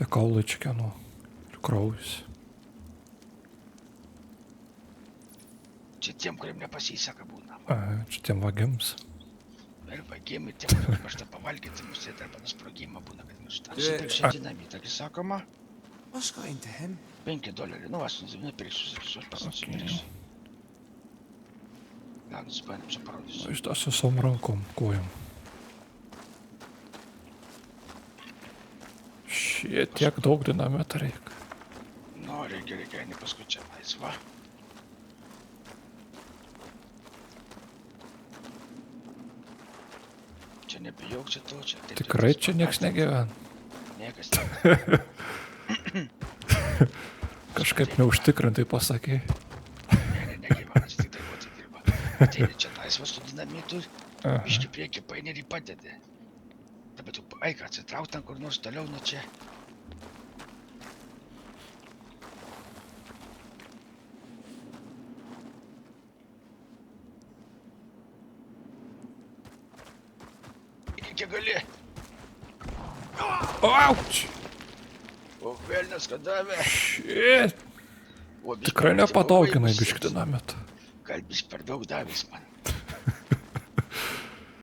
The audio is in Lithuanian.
Tie kaulai čia kieno. Ir kraujas. Čia tiem, kuriem nepasiseka būna. Čia tiem vagiams. Ir vagimi, tiem, kuriem užmiršta pavalgyti, mūsų dar panas sprogimą būna, kad miršta. Nusipirk šią dinamitą, kai sakoma, What's got into him? $5. Nu, aš nupirksiu, aš pats nusipirksiu. Gal, nusipirksiu, čia parodysiu. Iš tas visom rankom, kojom. Šie tiek daug dinamitą reikia. Nu, reikia, ne paskui čia laisva. Čia nebijok čia to, čia. Tikrai čia nieks negyvena. Niekas negyvena. Kažkaip neužtikrintai pasakė. Negyvena, čia tik darbuotojai dirba. Ateini čia laisvas su dinamitu, biški prieki paini ir padedi. Dabar tu eik atsitrauk ten kur nors toliau nuo čia. Kiek gali? Auč! O, velnias, kad davė. Šit! Tikrai nepadauginai biški dinamitą. Gal biški per daug davės man.